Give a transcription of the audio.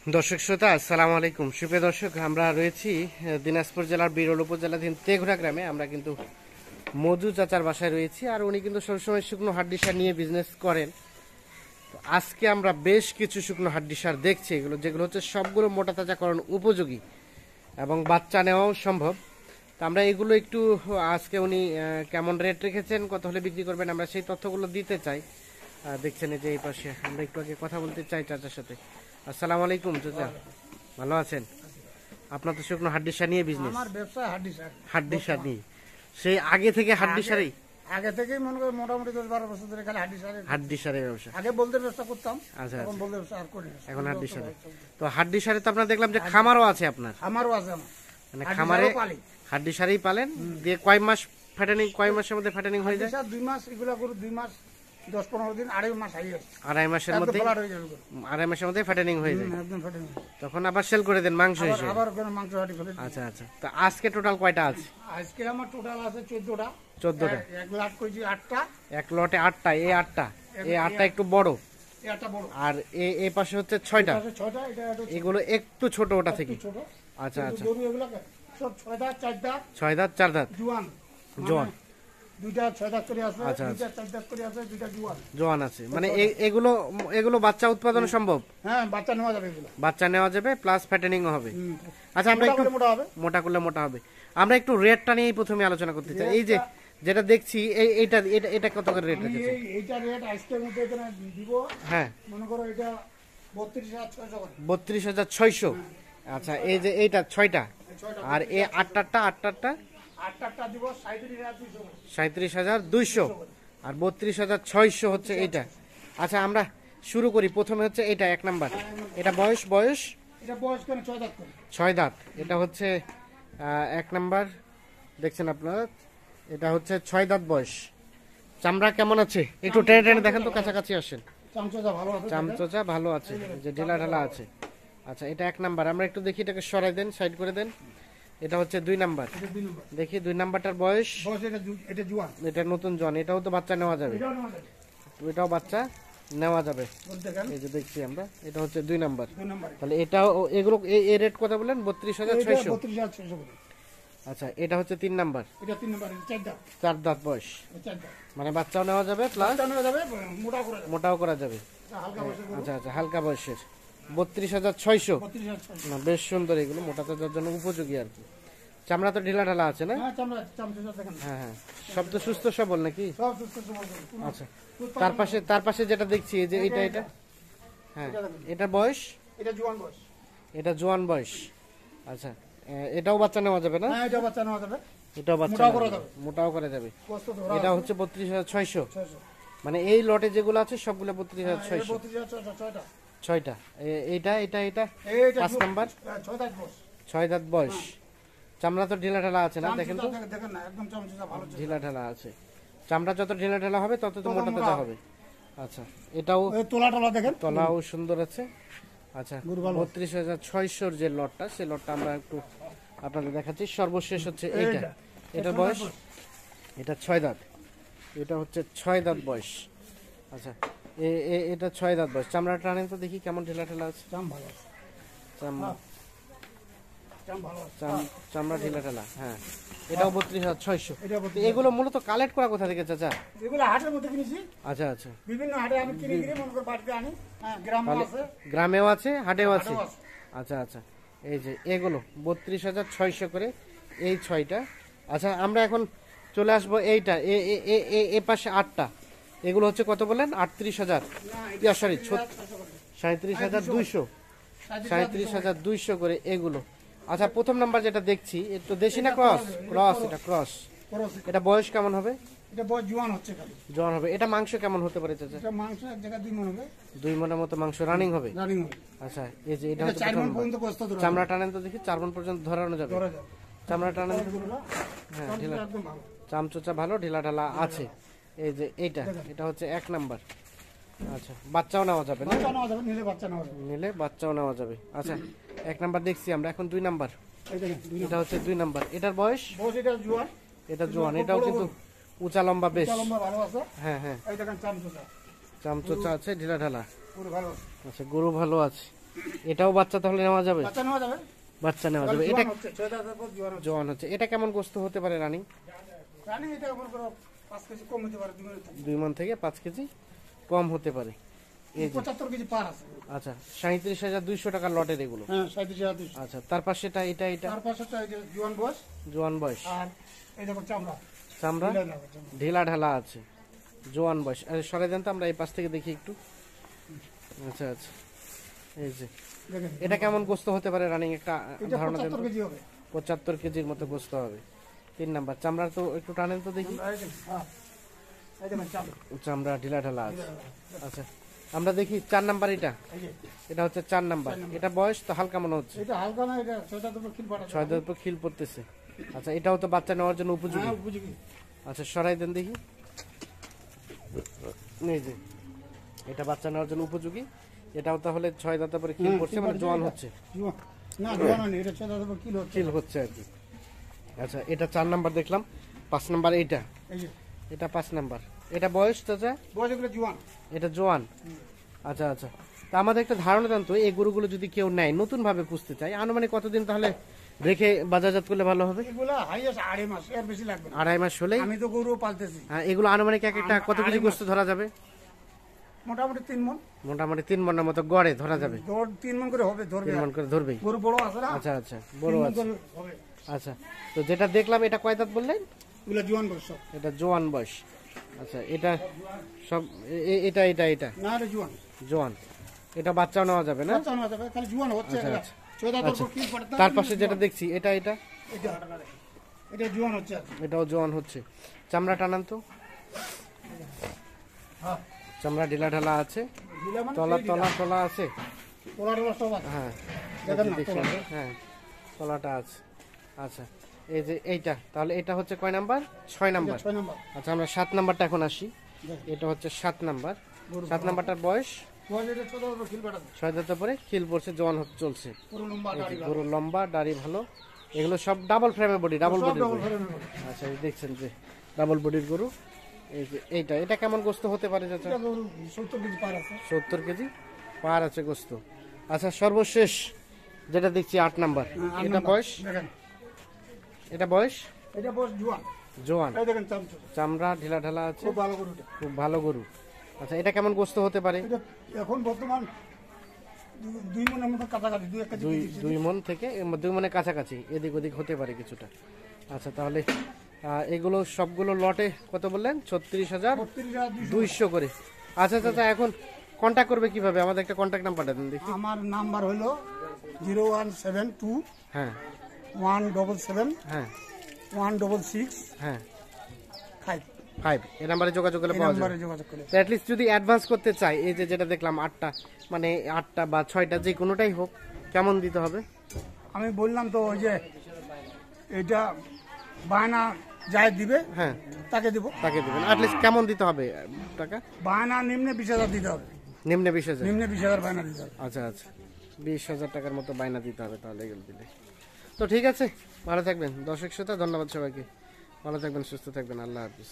দর্শক শ্রোতা আসসালামু আলাইকুম। সুপ্রিয় দর্শক, আমরা রয়েছি দিনাজপুর জেলার বিরল উপজেলাধীন তেঘরা গ্রামে। আমরা কিন্তু মজু চাচার বাসায় রয়েছি, আর উনি কিন্তু সবসময় শুকনো হাড্ডি সার নিয়ে বিজনেস করেন। তো আজকে আমরা বেশ কিছু শুকনো হাড্ডি সার দেখছি, যেগুলো হচ্ছে সবগুলো মোটা তাজাকরণ উপযোগী এবং বাচ্চা নেওয়াও সম্ভব। তো আমরা এগুলো একটু আজকে উনি কেমন রেট রেখেছেন, কত হলে বিক্রি করবেন, আমরা সেই তথ্যগুলো দিতে চাই। দেখছেন এই যে এই পাশে আমরা একটু আগে কথা বলতে চাই চাচার সাথে। আসসালামু আলাইকুম চাচা, ভালো আছেন? আপনার তো শুকনো হাড্ডি সার নিয়ে বিজনেস। আমার ব্যবসা হাড্ডি সার। হাড্ডি সার নিয়ে সেই আগে থেকে হাড্ডি সারই? আগে থেকেই মনে করি মোটামুটি 10-12 বছর ধরে খালি হাড্ডি সারের ব্যবসা। আগে বলতে ব্যবসা করতাম, আচ্ছা, এখন বলতে ব্যবসা আর করি না, এখন হাড্ডি সারে। তো হাড্ডি সারে তো আপনার দেখলাম যে খামারও আছে আপনার। আমারও আছে, আমার মানে খামারে হাড্ডি সারেই পালেন। দিয়ে কয় মাস ফ্যাটেনিং, কয় মাসের মধ্যে ফ্যাটেনিং হয়ে যায়? 2 মাস, এগুলা করে 2 মাস 10-15 দিন, 2.5 মাস হয়ে যায়। 2.5 মাসের মধ্যে, 2.5 মাসের মধ্যে ফ্যাটেনিং হয়ে যায়। একদম ফ্যাটেনিং। তখন আবার সেল করে দেন মাংস হিসেবে? আবার ওখানে মাংস হাড্ডি করে। আচ্ছা আচ্ছা। তো আজকে টোটাল কয়টা আছে? আজকে আমার টোটাল আছে 14টা। 14টা। এক লাট কইছি 8টা। এক লটে 8টা। এই 8টা, এই 8টা একটু বড়, এটা বড়। আর এই পাশে হচ্ছে 6টা। 6টা, এটা এগুলো একটু ছোট ওটা থেকে। ছোট। আচ্ছা আচ্ছা। গরু এগুলা সব 6 দাঁত 4 দাঁত। 6 দাঁত 4 দাঁত জোয়ান। জোয়ান। দুইটা 6 দাঁত করে আছে, আচ্ছা, দুইটা 4 দাঁত করে আছে, দুইটা জোয়ান। জোয়ান আছে। মানে এগুলো বাচ্চা উৎপাদন সম্ভব? হ্যাঁ, বাচ্চা নেওয়া যাবে এগুলো। বাচ্চা নেওয়া যাবে, প্লাস ফ্যাটেনিংও হবে। আচ্ছা, আমরা একটু মোটা হবে। মোটা করলে মোটা হবে। আমরা একটু রেটটা নিয়েই প্রথমে আলোচনা করতে চাই। এই যে যেটা দেখছি এইটা এটা কত করে রেট রেখেছে? এইটা রেট আজকের মধ্যে এখানে দিব। হ্যাঁ, মনে করো এটা 32,600 করে। 32,600। আচ্ছা, এই যে এইটা 6টা, আর এই 8টা দিব 37,200 করে। 37,200, আর 32,600 হচ্ছে এইটা। আচ্ছা, আমরা শুরু করি। প্রথমে হচ্ছে এটা 1 নাম্বার। এটা বয়স এটা বয়স কেন 6 দাঁত করে? 6 দাঁত। এটা হচ্ছে 1 নাম্বার, দেখছেন আপনারা। এটা হচ্ছে 6 দাঁত বয়স। চামড়া কেমন আছে? একটু টেনে টেনে দেখেন তো, কাছাকাছি আসেন। চামচা ভালো আছে, চামচা ভালো আছে, যে ঢিলা ঢালা আছে। আচ্ছা, এটা 1 নাম্বার। আমরা একটু দেখি, এটাকে সরাই দেন, সাইড করে দেন। এটা হচ্ছে 2 নাম্বার। দেখি 2 নাম্বারটার বয়স। এটা জোয়ান, এটা নতুন জোয়ান। এটাও তো বাচ্চা নেওয়া যাবে? এটাও বাচ্চা নেওয়া যাবে। এই যে দেখছি আমরা, এটা হচ্ছে 2 নাম্বার। তাহলে এটাও, এগুলো এই রেট কত বলেন? 32,600। 32,600 করে। আচ্ছা, এটা হচ্ছে 3 নাম্বার। এটা 3 নাম্বার, 4 দাঁত। 4 দাঁত বয়স, মানে বাচ্চাও নেওয়া যাবে, প্লাস মোটাও করা যাবে। আচ্ছা আচ্ছা, হালকা বয়সের। 32,600। না, বেশ সুন্দর। এগুলো মোটা তাজার জন্য উপযোগী আর কি। চামড়া তো ঢিলা ঢালা আছে না? হ্যাঁ হ্যাঁ, সব তো সুস্থ সবল নাকি? আচ্ছা, তার পাশে যেটা দেখছি, এই যে এটা হ্যাঁ, এটা বয়স? এটা জোয়ান বয়স। আচ্ছা, এটাও বাচ্চা নেওয়া যাবে না? এটাও বাচ্চা নেওয়া যাবে, এটাও বাচ্চা মোটাও করা যাবে। এটা হচ্ছে 32,600। মানে এই লটে যেগুলো আছে সবগুলো 32,600। 6টা। এইটা 5 নাম্বার, 6 দাঁত বয়স। চামড়া তো ঢিলা ঢালা আছে না? দেখেন তো, ঢিলা ঢালা আছে। চামড়া যত ঢিলা ঢালা হবে তত তো মোটা তাজা হবে। আচ্ছা, এটাও তলাও সুন্দর আছে। আচ্ছা, 32,600 যে লটটা, সেই লটটা আমরা একটু আপনাদের দেখাচ্ছি। সর্বশেষ হচ্ছে এইটা। এটার বয়স? এটা 6 দাঁত। এটা হচ্ছে 6 দাঁত বয়স। আচ্ছা, এটা 6 দাঁত বয়স। চামড়া টানেন তো দেখি কেমন ঢিলা ঢালা আছে। চামড়া ঢিলা ঢালা। হ্যাঁ, এটাও 32,600। এগুলো মূলত কালেক্ট করা কোথা থেকে চাচা? এগুলো হাটের মধ্যে কিনেছি। আচ্ছা আচ্ছা, বিভিন্ন হাটে আমি কিনে মনে করে বাড়িতে আনি। গ্রামেও আছে, হাটেও আছে। আচ্ছা আচ্ছা, এই যে এগুলো 32,600 করে, এই 6টা। আচ্ছা, আমরা এখন চলে আসবো এইটা, এ পাশে 8টা। এগুলো হচ্ছে কত বলেন? 38,000, সরি 37,200। 37,200 করে এগুলো। আচ্ছা, প্রথম নাম্বার যেটা দেখছি, একটু দেশি না ক্রস? এটা ক্রস। এটা বয়স কেমন হবে? এটা বয়স জোয়ান হচ্ছে, জোয়ান হবে। এটা মাংস কেমন হতে পারে চাচা? এটা মাংস এক জায়গায় 2 মণ হবে। 2 মণের মতো মাংস রানিং হবে। আচ্ছা, এই যে এটা হচ্ছে 4 মণ পর্যন্ত গোশত ধরা। চামড়া টানেন তো দেখি, 4 মণ পর্যন্ত ধরানো যাবে। চামড়া টানেন। হ্যাঁ, ঢিলা, চামচোচা ভালো, ঢিলা ঢালা আছে। এই যে এটা হচ্ছে 1 নাম্বার। আচ্ছা, বাচ্চাও নেওয়া যাবে না? নিলে বাচ্চাও নেওয়া যাবে। আচ্ছা, 1 নাম্বার দেখছি আমরা, এখন 2 নাম্বার। এটা হচ্ছে 2 নাম্বার। এটার বয়স? এটা জোয়ান। এটাও কিন্তু উঁচা লম্বা বেশ। হ্যাঁ হ্যাঁ, চামচোচা আছে, ঢিলা ঢালা। আচ্ছা, গরু ভালো আছে। এটাও বাচ্চা তাহলে নেওয়া যাবে? বাচ্চা নেওয়া যাবে, বাচ্চা নেওয়া যাবে। এটা জোয়ান হচ্ছে 6 দাঁতের পর জোয়ান হচ্ছে। জোয়ান হচ্ছে। এটা কেমন গোস্ত হতে পারে রানিং? রানি এটা মনে করো 5 কেজি কম হতে পারে 2 মণ থেকে 5 কেজি কম হতে পারে। এই যে 75 কেজি পার আছে। আচ্ছা 37,200 টাকা লটের এগুলো। হ্যাঁ 37,200। আচ্ছা তার পাশে এটা তার পাশেটা এই যে জোয়ান বয়স, জোয়ান বয়স, আর এই দেখো চামড়া চামড়া ঢিলা ঢালা আছে, জোয়ান বয়স। আরে সরে দেন তো, আমরা এই পাশ থেকে দেখি একটু। আচ্ছা আচ্ছা এই যে দেখেন এটা কেমন গোস্ত হতে পারে রানিং একটা এটা ধারণা দেন 75 তো? কেজি হবে। 75 কেজির মতো গোস্ত হবে। 3 নাম্বার চামড়া তো একটু টানেন তো দেখি। এই দেখেন, হ্যাঁ এই দেখেন চামড়া চামড়া ঢিলা ঢালা আছে। আচ্ছা আমরা দেখি 4 নাম্বার। এই যে এটা হচ্ছে 4 নাম্বার। এটা বয়স তো হালকা মনে হচ্ছে, এটা হালকা না, এটা 6 দাঁতের পর খিল ফাটা। 6 দাঁত পর খিল পড়তেছে। আচ্ছা এটাও তো বাচ্চা নেওয়ার জন্য উপযোগী। হ্যাঁ উপযোগী। আচ্ছা সরাই দেন দেখি। এই যে এটা বাচ্চা নেওয়ার জন্য উপযোগী। এটাও তাহলে 6 দাঁত পরে খিল পড়ছে, মানে জোয়ান হচ্ছে। জোয়ান না, জোয়ান নেই, এটা 6 দাঁতের পর খিল হচ্ছে। খিল হচ্ছে আর কি। আচ্ছা এটা 4 নাম্বার দেখলাম। 5 নাম্বার এই যে এটা 5 নাম্বার। এটা বয়স চাচা? বয়স এগুলো জোয়ান। এটা জোয়ান। আচ্ছা আচ্ছা তা আমাদের একটা ধারণা দেন তো, এই গরুগুলো যদি কেউ নেয় নতুন ভাবে পুষতে চায়, আনুমানিক কতদিন তাহলে রেখে বাজারজাত করলে ভালো হবে? এগুলো হাইয়েস্ট 2.5 মাস, এর বেশি লাগবে না। 2.5 মাস হলেই? আমি তো গরু পালতেছি। হ্যাঁ এগুলো আনুমানিক এক একটা কত কেজি গোস্ত ধরা যাবে? মোটামুটি 3 মণ। মোটামুটি 3 মণের মতো গড়ে ধরা যাবে। 3 মণ করে হবে, ধরবে। 3 মণ করে ধরবেই। গরু বড় আছে না? আচ্ছা আচ্ছা বড় 3 মণ আছে। করে হবে। আচ্ছা তো যেটা দেখলাম এটা কয় দাঁত বললেন? এগুলো জোয়ান বয়স সব। এটা জোয়ান বয়স। আচ্ছা এটা সব এটা না রে জোয়ান। জোয়ান। এটা বাচ্চাও নেওয়া যাবে না? বাচ্চা নেওয়া যাবে, খালি জোয়ান হচ্ছে। আচ্ছা, এটা আচ্ছা। 6 দাঁতের আচ্ছা পর খিল ফাটা। তার পাশে যেটা দেখছি এটা এটা এটা জোয়ান হচ্ছে। এটাও জোয়ান হচ্ছে। চামড়া টানান তো। হ্যাঁ চামড়া ঢিলা ঢালা আছে, দিলা মানে তলা আছে। তোলাটা সব আছে। হ্যাঁ দেখেন না, দেখছি আমরা। হ্যাঁ তলাটা আছে। আচ্ছা এই যে এইটা তাহলে এটা হচ্ছে কয় নাম্বার? 6 নাম্বার। 6 নাম্বার। আচ্ছা আমরা 7 নাম্বারটা এখন আসি। এটা হচ্ছে 7 নাম্বার। 7 নাম্বারটার বয়স? বয়স এটা 6 দাঁতের পর খিল ফাটা। 6 দাঁত পরে খিল পড়ছে, জোয়ান চলছে। পুরো লম্বা দাড়ি। গরু লম্বা, দাড়ি ভালো। এগুলো সব ডাবল ফ্রেমের বডি, ডাবল বডির গরু। ফ্রেমের গরু। আচ্ছা এই দেখছেন যে ডাবল বডির গরু। এই যে এটা কেমন গোস্ত হতে পারে চাচা? এটা গরু 70 কেজি পার আছে। 70 কেজি পার আছে গোস্ত। আচ্ছা সর্বশেষ যেটা দেখছি 8 নাম্বার। হ্যাঁ, এটা বয়স? দেখেন এটা বয়স? এটা বয়স জোয়ান। জোয়ান। এই দেখেন চামচা। চামড়া ঢিলা ঢালা আছে, খুব ভালো গরুটা। খুব ভালো গরু। আচ্ছা এটা কেমন গোস্ত হতে পারে? এটা এখন বর্তমান 2 মণের মতো কাছাকাছি, 2 কেজি। 2 মণ থেকে 2 মণের কাছাকাছি, এদিক ওদিক হতে পারে কিছুটা। আচ্ছা তাহলে এগুলো সবগুলো লটে কত বললেন? 36,200 করে। আচ্ছা চাচা এখন কন্ট্যাক্ট করবে কিভাবে? আমাদের একটা কন্ট্যাক্ট নাম্বার দেন দেখি। আমার নাম্বার হলো 0172 হ্যাঁ 177 হ্যাঁ 166 হ্যাঁ 5। 5 এই নাম্বারে যোগাযোগ করলে এই পাওয়া নাম্বারে যাবে। যোগাযোগ করে। অ্যাটলিস্ট যদি অ্যাডভান্স করতে চাই, এই যে যেটা দেখলাম 8টা, মানে 8টা বা 6টা যে কোনোটাই হোক, কেমন দিতে হবে? আমি বললাম তো ওই যে এটা বায়না যাই দিবে হ্যাঁ তাকে দিব। তাকে দেবেন। অ্যাটলিস্ট কেমন দিতে হবে টাকা? বায়না নিম্নে 20,000 দিতে হবে। নিম্নে 20,000। নিম্নে 20,000 বায়না দিতে হবে। আচ্ছা আচ্ছা 20,000 টাকার মতো বায়না দিতে হবে তাহলে এগুলো দিলে। তো ঠিক আছে, ভালো থাকবেন দর্শক শ্রোতা, ধন্যবাদ সবাইকে। ভালো থাকবেন, সুস্থ থাকবেন, আল্লাহ হাফিজ।